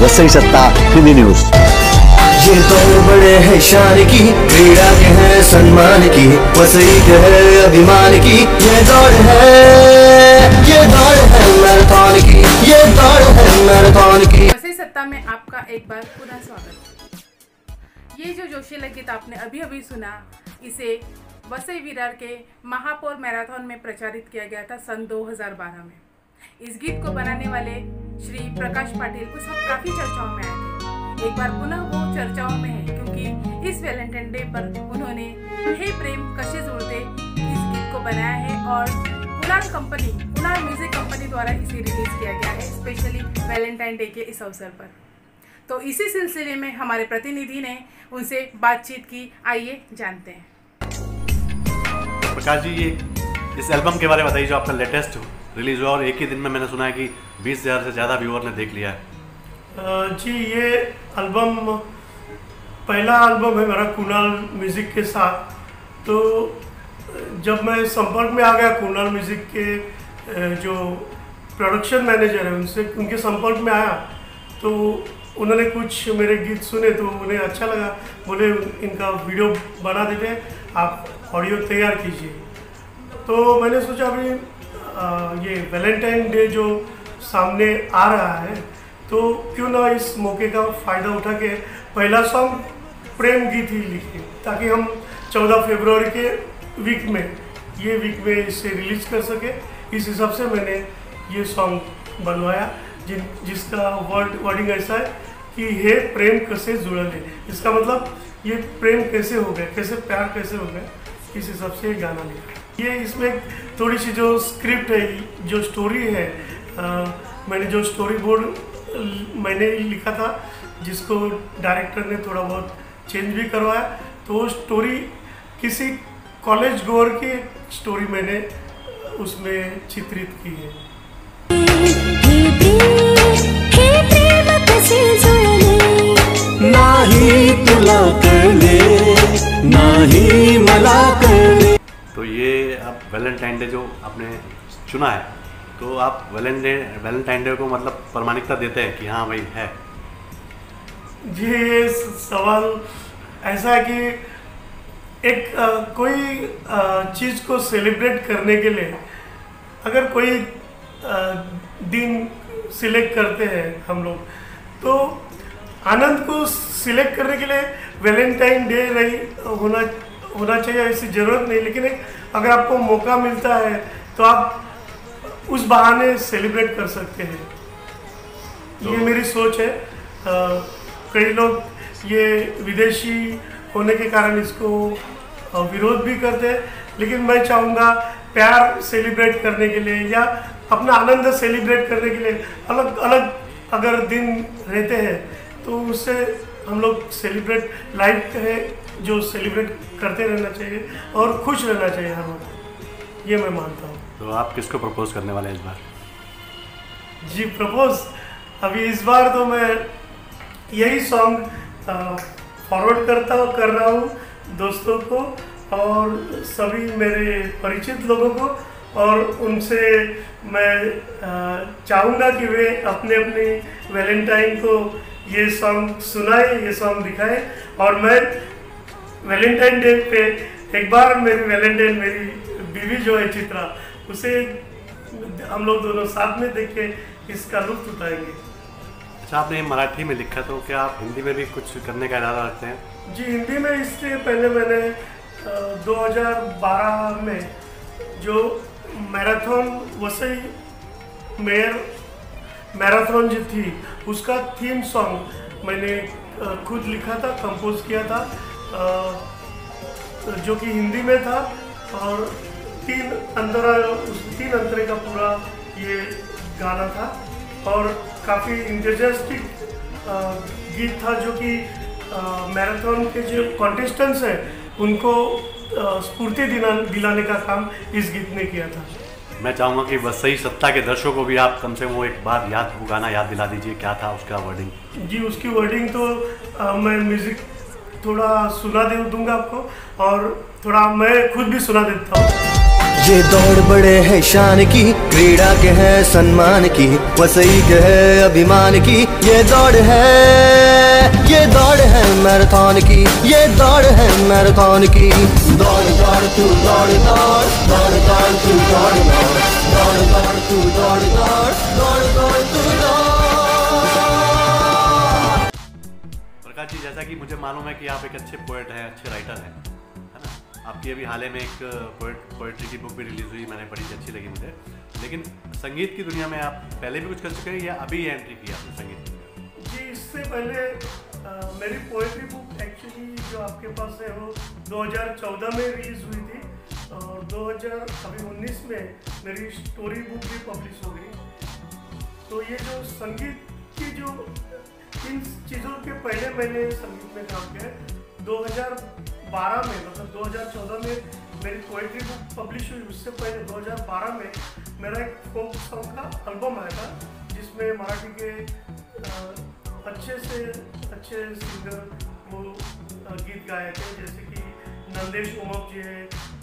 वसई सत्ता हिंदी न्यूज। ये दौड़ बड़े है शान की, क्रीड़ा के हैं सम्मान की, वसई के है अभिमान की। ये दौड़ है मैराथन की, ये दौड़ है मैराथन की। वसई सत्ता में आपका एक बार पुनः स्वागत। ये जो जोशीला गीत आपने अभी अभी सुना, इसे वसई विरार के महापौर मैराथन में प्रचारित किया गया था सन 2012 में। इस गीत को बनाने वाले श्री प्रकाश पाटिल उस वक्त काफ़ी चर्चाओं में आए थे। एक बार पुनः वो चर्चाओं में है क्योंकि इस वैलेंटाइन डे पर उन्होंने हे प्रेम कशे जुड़ते इस गीत को बनाया है और कुणाल म्यूजिक कंपनी द्वारा इसे रिलीज किया गया है स्पेशली वैलेंटाइन डे के इस अवसर पर। तो इसी सिलसिले में हमारे प्रतिनिधि ने उनसे बातचीत की, आइए जानते हैं। प्रकाश जी, ये इस एल्बम के बारे में बताइए जो आपका लेटेस्ट रिलीज हुआ और एक ही दिन में मैंने सुना है कि 20,000 से ज़्यादा व्यूअर ने देख लिया है। जी, ये एल्बम पहला एल्बम है मेरा कुणाल म्यूज़िक के साथ। तो जब मैं संपर्क में आ गया कुणाल म्यूज़िक के जो प्रोडक्शन मैनेजर है उनके संपर्क में आया, तो उन्होंने कुछ मेरे गीत सुने तो उन्हें अच्छा लगा। बोले इनका वीडियो बना देते हैं, आप ऑडियो तैयार कीजिए। तो मैंने सोचा अभी ये वैलेंटाइन डे जो सामने आ रहा है तो क्यों ना इस मौके का फ़ायदा उठा के पहला सॉन्ग प्रेम गीत ही लिखे, ताकि हम 14 फरवरी के वीक में इसे रिलीज़ कर सके। इस हिसाब से मैंने ये सॉन्ग बनवाया जिसका वर्डिंग ऐसा है कि हे प्रेम कैसे जुड़ले। इसका मतलब ये प्रेम कैसे हो गया, कैसे प्यार कैसे हो गया, इस हिसाब से गाना लिखा। ये इसमें थोड़ी सी जो स्क्रिप्ट है, जो स्टोरी है, मैंने जो स्टोरी बोर्ड मैंने लिखा था जिसको डायरेक्टर ने थोड़ा बहुत चेंज भी करवाया। तो वो स्टोरी किसी कॉलेज गोअर की स्टोरी मैंने उसमें चित्रित की है। तो ये आप वैलेंटाइन डे जो आपने चुना है, तो आप वैलेंटाइन डे को मतलब प्रमाणिकता देते हैं कि हाँ भाई है? जी, ये सवाल ऐसा है कि एक कोई चीज़ को सेलिब्रेट करने के लिए अगर कोई दिन सिलेक्ट करते हैं हम लोग, तो आनंद को सिलेक्ट करने के लिए वैलेंटाइन डे नहीं होना चाहिए, ऐसी ज़रूरत नहीं। लेकिन अगर आपको मौका मिलता है तो आप उस बहाने सेलिब्रेट कर सकते हैं। ये मेरी सोच है। कई लोग ये विदेशी होने के कारण इसको विरोध भी करते हैं, लेकिन मैं चाहूँगा प्यार सेलिब्रेट करने के लिए या अपना आनंद सेलिब्रेट करने के लिए अलग अलग अगर दिन रहते हैं तो उससे हम लोग सेलिब्रेट लाइफ है जो सेलिब्रेट करते रहना चाहिए और खुश रहना चाहिए हर वक्त, ये मैं मानता हूँ। तो आप किसको प्रपोज करने वाले हैं इस बार? जी, प्रपोज अभी इस बार तो मैं यही सॉन्ग फॉरवर्ड कर रहा हूँ दोस्तों को और सभी मेरे परिचित लोगों को, और उनसे मैं चाहूँगा कि वे अपने वैलेंटाइन को ये सॉन्ग सुनाए, ये सॉन्ग दिखाए। और मैं वैलेंटाइन डे पे एक बार मेरी बीवी जो है चित्रा, उसे हम लोग दोनों साथ में देख के इसका लुत्फ उठाएंगे। अच्छा, आपने मराठी में लिखा, तो क्या आप हिंदी में भी कुछ करने का इरादा रखते हैं? जी, हिंदी में इससे पहले मैंने 2012 में जो मैराथन वसई मेयर मैराथन जो थी उसका थीम सॉन्ग मैंने खुद लिखा था, कंपोज किया था, जो कि हिंदी में था। और 3 अंतरे का पूरा ये गाना था और काफ़ी इंटरेस्टिंग गीत था, जो कि मैराथन के जो कॉन्टेस्टेंट्स हैं उनको स्फूर्ति दिलाने का काम इस गीत ने किया था। मैं चाहूँगा कि वसई सत्ता के दर्शकों को भी आप कम से कम वो एक बार वो गाना याद दिला दीजिए, क्या था उसका वर्डिंग? जी, उसकी वर्डिंग तो मैं म्यूज़िक थोड़ा सुना दूंगा आपको और थोड़ा मैं खुद भी सुना देता हूँ। ये दौड़ बड़े है शान की, क्रीड़ा के है सम्मान की, वसई के है अभिमान की, ये दौड़ है मैराथन की, ये दौड़ है मैराथन की। दौड़ दौड़ तू दौड़ दौड़, दौड़ दौड़ तू दौड़ दौड़, दौड़ दौड़ तू दौड़ दौड़, दौड़ दौड़ तू दौड़। प्रकाश जी, जैसा कि मुझे मालूम है कि आप एक अच्छे पोएट हैं, अच्छे राइटर हैं, है ना। आपकी अभी हाल ही में एक पोएट्री की बुक भी रिलीज हुई, मैंने पढ़ी, अच्छी लगी मुझे। लेकिन संगीत की दुनिया में आप पहले भी कुछ कर चुके हैं या अभी एंट्री की आपने संगीत की? जी, इससे पहले मेरी पोएट्री बुक एक्चुअली जो आपके पास है वो 2014 में रिलीज हुई थी और 2019 में मेरी स्टोरी बुक भी पब्लिश हो गई। तो ये जो संगीत की जो इन चीज़ों के पहले मैंने संगीत में काम किया है। 2012 में, मतलब 2014 में मेरी पोएट्री बुक पब्लिश हुई, उससे पहले 2012 में मेरा एक फोक सॉन्ग का एल्बम आया था जिसमें मराठी के अच्छे से अच्छे सिंगर वो गीत गाए थे, जैसे कि नंदेश उमप जी है,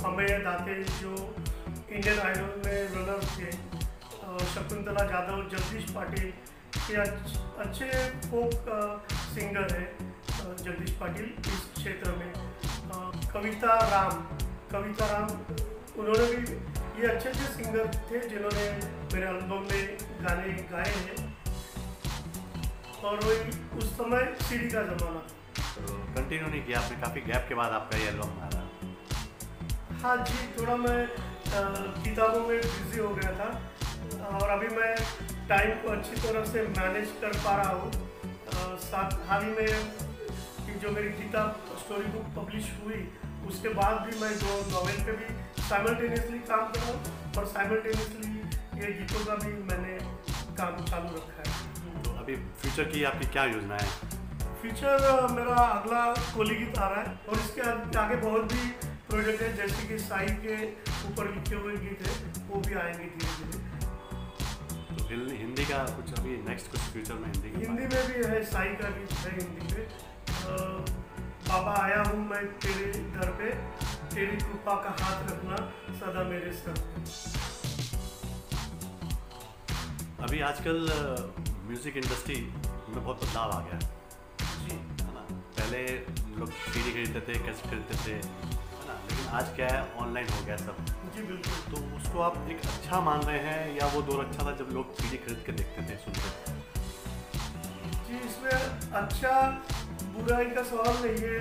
अमेय दाते जो इंडियन आइडल में रनर थे, शकुंतला जाधव, जगदीश पाटिल, ये अच्छे फोक सिंगर है जगदीश पाटिल इस क्षेत्र में। कविता राम, उन्होंने भी, ये अच्छे सिंगर थे जिन्होंने मेरे एल्बम में गाने गाए हैं। और वही उस समय सीडी का ज़माना था, तो कंटिन्यू नहीं किया आपने, काफ़ी गैप के बाद आपका ये एल्बम आ रहा। हाँ जी, थोड़ा मैं किताबों में बिजी हो गया था और अभी मैं टाइम को अच्छी तरह से मैनेज कर पा रहा हूँ। साथ हाल ही में कि जो मेरी किताब स्टोरी बुक पब्लिश हुई उसके बाद भी मैं 2 नॉवेल पे भी साइमल्टेनियसली काम कर रहा हूँ और साइमल्टेनियसली ये गीतों का भी मैंने काम चालू रखा है। तो अभी फ्यूचर की आपकी क्या योजना है? फ्यूचर मेरा अगला कोली गीत आ रहा है और इसके आगे बहुत भी प्रोजेक्ट है, जैसे कि साई के ऊपर लिखे हुए गीत है, वो भी आएंगे धीरे धीरे। तो हिंदी का कुछ अभी नेक्स्ट कुछ फ्यूचर में हिंदी में भी है, साई का गीत है हिंदी में। बाबा आया हूँ मैं तेरे दर पे, तेरी कृपा का हाथ रखना सदा मेरे सर पे। अभी आजकल म्यूजिक इंडस्ट्री में बहुत बदलाव आ गया है जी, है ना। पहले लोग सीडी खरीदते थे, कैसेट खरीदते थे, है ना, लेकिन आज क्या है, ऑनलाइन हो गया सब। जी बिल्कुल। तो उसको आप एक अच्छा मान रहे हैं या वो दौर अच्छा था जब लोग सीडी खरीद के देखते थे, सुनते थे? जी, इसमें अच्छा बुराई का सवाल नहीं है,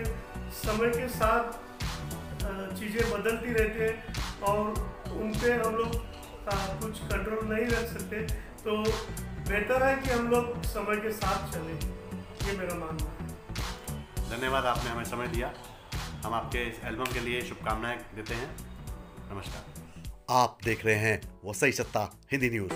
समय के साथ चीज़ें बदलती रहती है और उन पे हम लोग कुछ कंट्रोल नहीं रख सकते, तो बेहतर है कि हम लोग समय के साथ चलें, ये मेरा मानना है। धन्यवाद, आपने हमें समय दिया। हम आपके इस एल्बम के लिए शुभकामनाएं देते हैं। नमस्कार। आप देख रहे हैं वसई सत्ता हिंदी न्यूज।